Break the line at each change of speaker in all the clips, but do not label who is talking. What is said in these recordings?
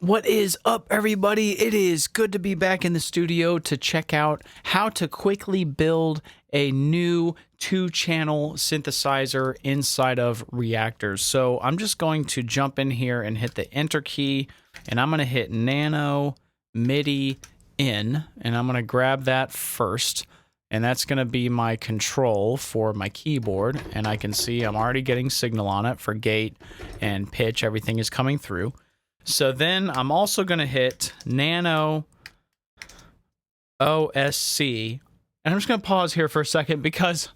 What is up, everybody? It is good to be back in the studio to check out how to quickly build a new 2-channel synthesizer inside of Reaktor. So I'm just going to jump in here and hit the Enter key, and I'm going to hit Nano MIDI in, and I'm going to grab that first, and that's going to be my control for my keyboard. And I can see I'm already getting signal on it for gate and pitch. Everything is coming through. So then I'm also going to hit Nano OSC, and I'm just going to pause here for a second because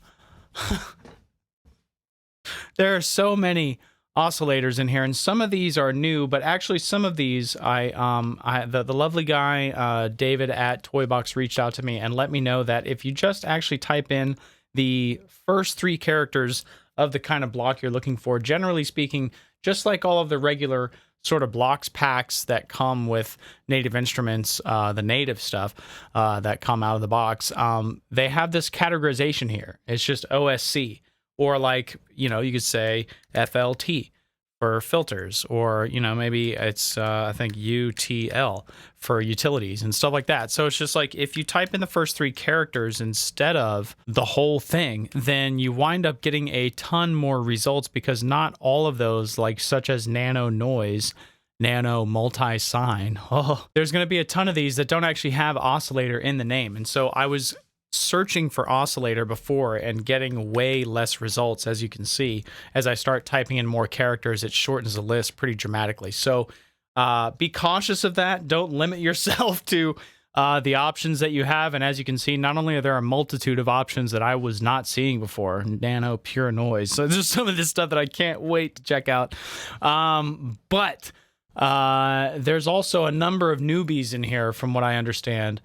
there are so many oscillators in here, and some of these are new, but actually some of these the lovely guy David at Toybox reached out to me and let me know that if you just actually type in the first 3 characters of the kind of block you're looking for, generally speaking, just like all of the regular sort of blocks packs that come with Native Instruments, the native stuff that come out of the box, they have this categorization here. It's just OSC, or like, you know, you could say FLT for filters, or, you know, maybe it's, I think UTL for utilities and stuff like that. So it's just like, if you type in the first 3 characters instead of the whole thing, then you wind up getting a ton more results, because not all of those, like such as nano noise, nano multi-sine, there's going to be a ton of these that don't actually have oscillator in the name. And so I was searching for oscillator before and getting way less results. As you can see, as I start typing in more characters, it shortens the list pretty dramatically. So be cautious of that. Don't limit yourself to the options that you have. And as you can see, not only are there a multitude of options that I was not seeing before, nano pure noise, so there's some of this stuff that I can't wait to check out. But there's also a number of newbies in here, from what I understand,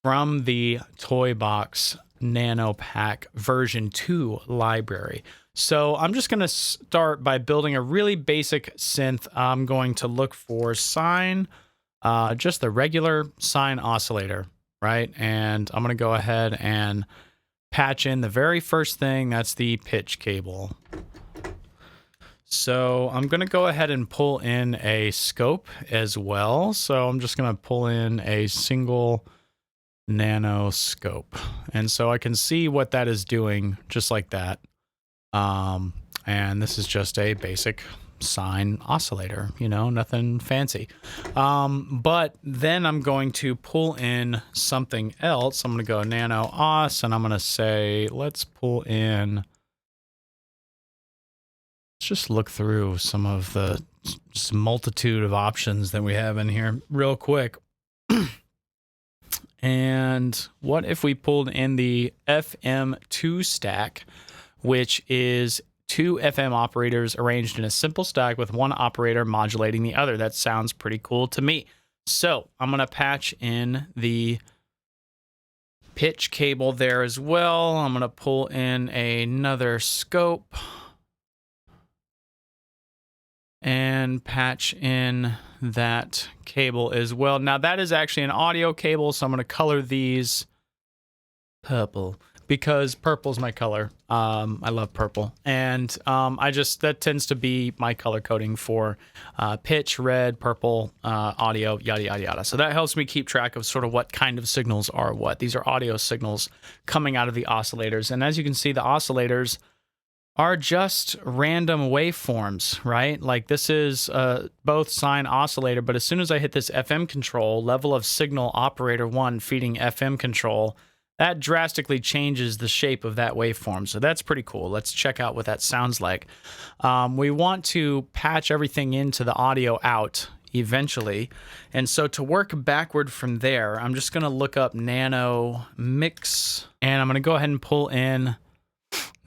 from the Toybox Nano Pack version 2 library. So I'm just going to start by building a really basic synth. I'm going to look for sine, just the regular sine oscillator, right? And I'm going to go ahead and patch in the very first thing. That's the pitch cable. So I'm going to go ahead and pull in a scope as well. So I'm just going to pull in a single nano scope, and so I can see what that is doing, just like that. And this is just a basic sine oscillator, you know, nothing fancy. But then I'm going to pull in something else. I'm going to go nano os, and I'm going to say, let's pull in, let's just look through some of the just multitude of options that we have in here real quick. And what if we pulled in the FM2 Stack, which is 2 FM operators arranged in a simple stack with one operator modulating the other? That sounds pretty cool to me. So I'm going to patch in the pitch cable there as well. I'm going to pull in another scope and patch in that cable as well. Now that is actually an audio cable, so I'm going to color these purple, because purple is my color. I love purple, and that tends to be my color coding for pitch, red, purple, audio, yada yada yada. So that helps me keep track of sort of what kind of signals are what. These are audio signals coming out of the oscillators, and as you can see, the oscillators are just random waveforms, right? Like this is both sine oscillator, but as soon as I hit this FM control, level of signal operator 1 feeding FM control, that drastically changes the shape of that waveform. So that's pretty cool. Let's check out what that sounds like. We want to patch everything into the audio out eventually. And so to work backward from there, I'm just going to look up nano mix, and I'm going to go ahead and pull in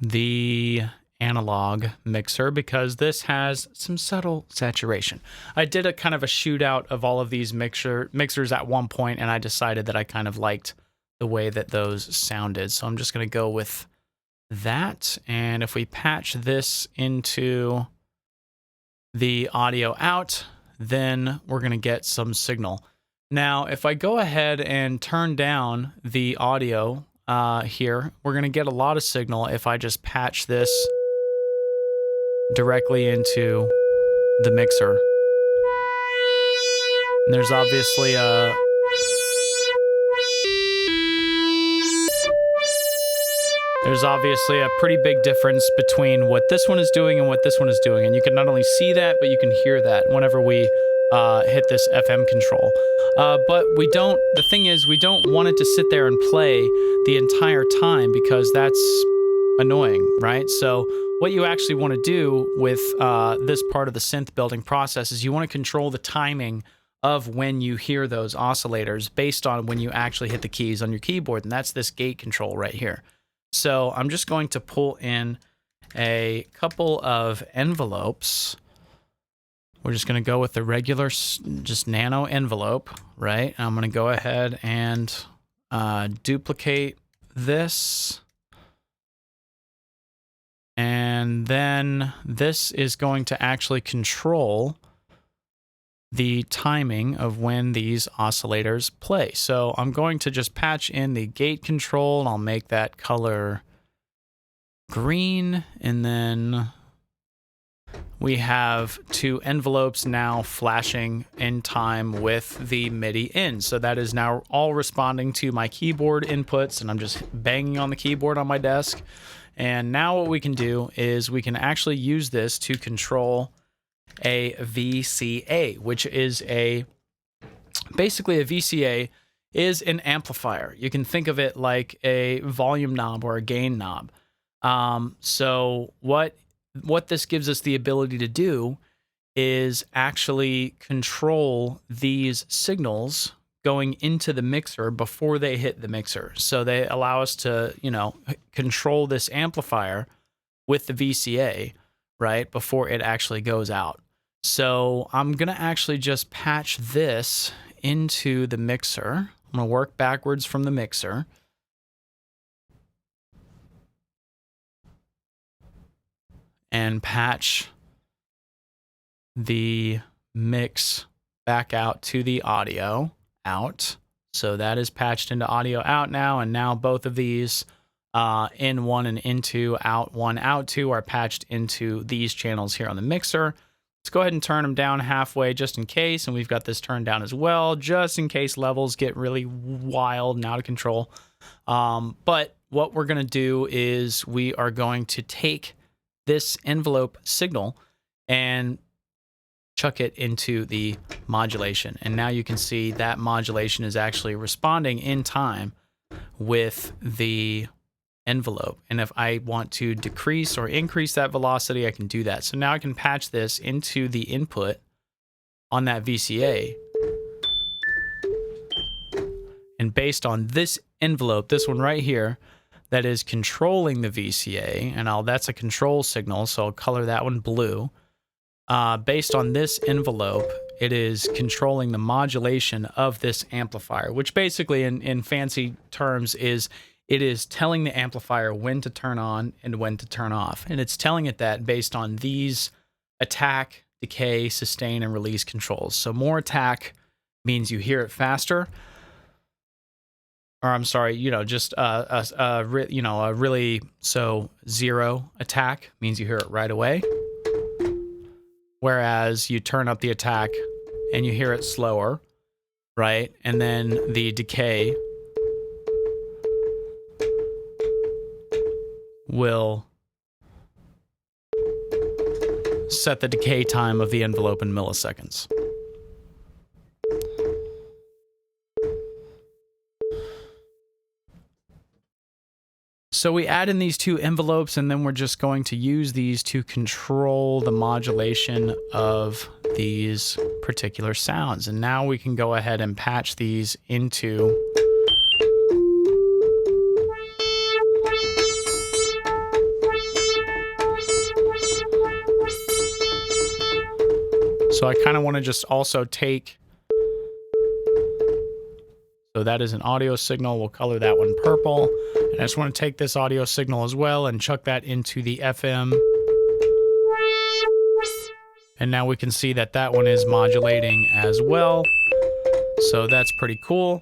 the analog mixer, because this has some subtle saturation. I did a kind of a shootout of all of these mixers at one point, and I decided that I kind of liked the way that those sounded. So I'm just going to go with that. And if we patch this into the audio out, then we're going to get some signal. Now, if I go ahead and turn down the audio here, we're going to get a lot of signal if I just patch this directly into the mixer. And there's obviously a pretty big difference between what this one is doing and what this one is doing. And you can not only see that, but you can hear that whenever we hit this FM control. But the thing is, we don't want it to sit there and play the entire time because that's annoying, right? So what you actually want to do with this part of the synth building process is you want to control the timing of when you hear those oscillators based on when you actually hit the keys on your keyboard. And that's this gate control right here. So I'm just going to pull in a couple of envelopes. We're just going to go with the regular, just nano envelope, right? And I'm going to go ahead and duplicate this. And then this is going to actually control the timing of when these oscillators play. So I'm going to just patch in the gate control, and I'll make that color green, and then we have two envelopes now flashing in time with the MIDI in. So that is now all responding to my keyboard inputs, and I'm just banging on the keyboard on my desk. And now what we can do is we can actually use this to control a VCA, which is basically a VCA is an amplifier. You can think of it like a volume knob or a gain knob. So what this gives us the ability to do is actually control these signals going into the mixer before they hit the mixer. So they allow us to, control this amplifier with the VCA, right, before it actually goes out. So I'm going to actually just patch this into the mixer. I'm going to work backwards from the mixer. And patch the mix back out to the audio out. So that is patched into audio out now. And now both of these in one and into out one, out two are patched into these channels here on the mixer. Let's go ahead and turn them down halfway just in case. And we've got this turned down as well, just in case levels get really wild and out of control. But what we're going to do is we are going to take this envelope signal and chuck it into the modulation. And now you can see that modulation is actually responding in time with the envelope. And if I want to decrease or increase that velocity, I can do that. So now I can patch this into the input on that VCA. And based on this envelope, this one right here, that is controlling the VCA, and that's a control signal, so I'll color that one blue. Based on this envelope, it is controlling the modulation of this amplifier, which basically in fancy terms is it is telling the amplifier when to turn on and when to turn off. And it's telling it that based on these attack, decay, sustain, and release controls. So more attack means you hear it faster. Or I'm sorry, just zero attack means you hear it right away. Whereas you turn up the attack and you hear it slower, right? And then the decay will set the decay time of the envelope in milliseconds. So we add in these two envelopes, and then we're just going to use these to control the modulation of these particular sounds. And now we can go ahead and patch these into so I kind of want to just also take, so that is an audio signal. We'll color that one purple. And I just want to take this audio signal as well and chuck that into the FM. And now we can see that that one is modulating as well. So that's pretty cool.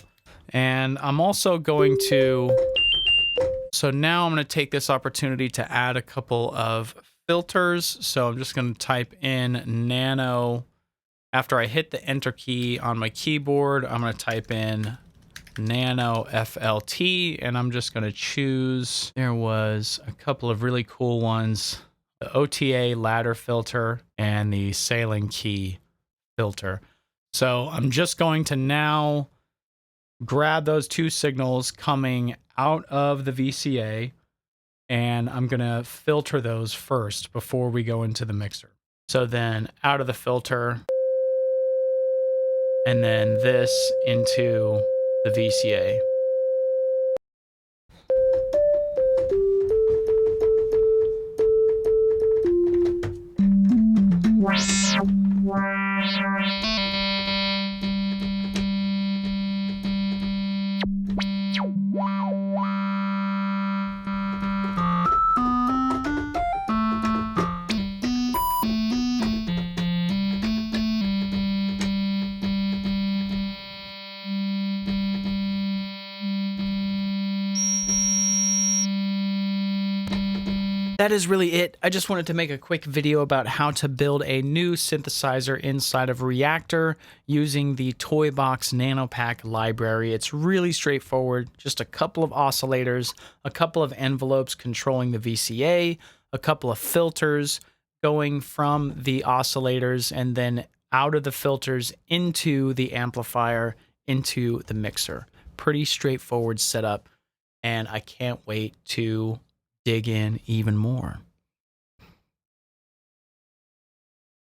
And I'm also going to, so now I'm going to take this opportunity to add a couple of filters. So I'm just going to type in nano After I hit the enter key on my keyboard, I'm going to type in Nano FLT, and I'm just going to choose. There was a couple of really cool ones, the OTA ladder filter and the sailing key filter. So I'm just going to now grab those two signals coming out of the VCA, and I'm going to filter those first before we go into the mixer. So then out of the filter, and then this into the VCA. That is really it. I just wanted to make a quick video about how to build a new synthesizer inside of Reaktor using the Toybox Nano Pack library. It's really straightforward. Just a couple of oscillators, a couple of envelopes controlling the VCA, a couple of filters going from the oscillators and then out of the filters into the amplifier, into the mixer. Pretty straightforward setup, and I can't wait to dig in even more.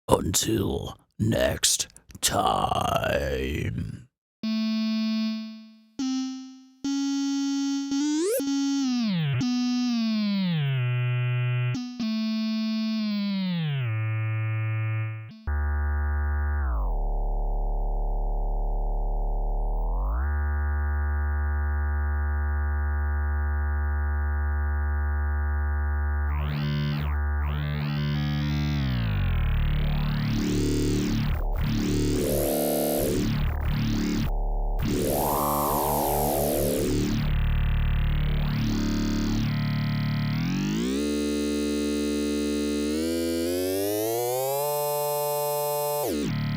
Until next time.
Bye.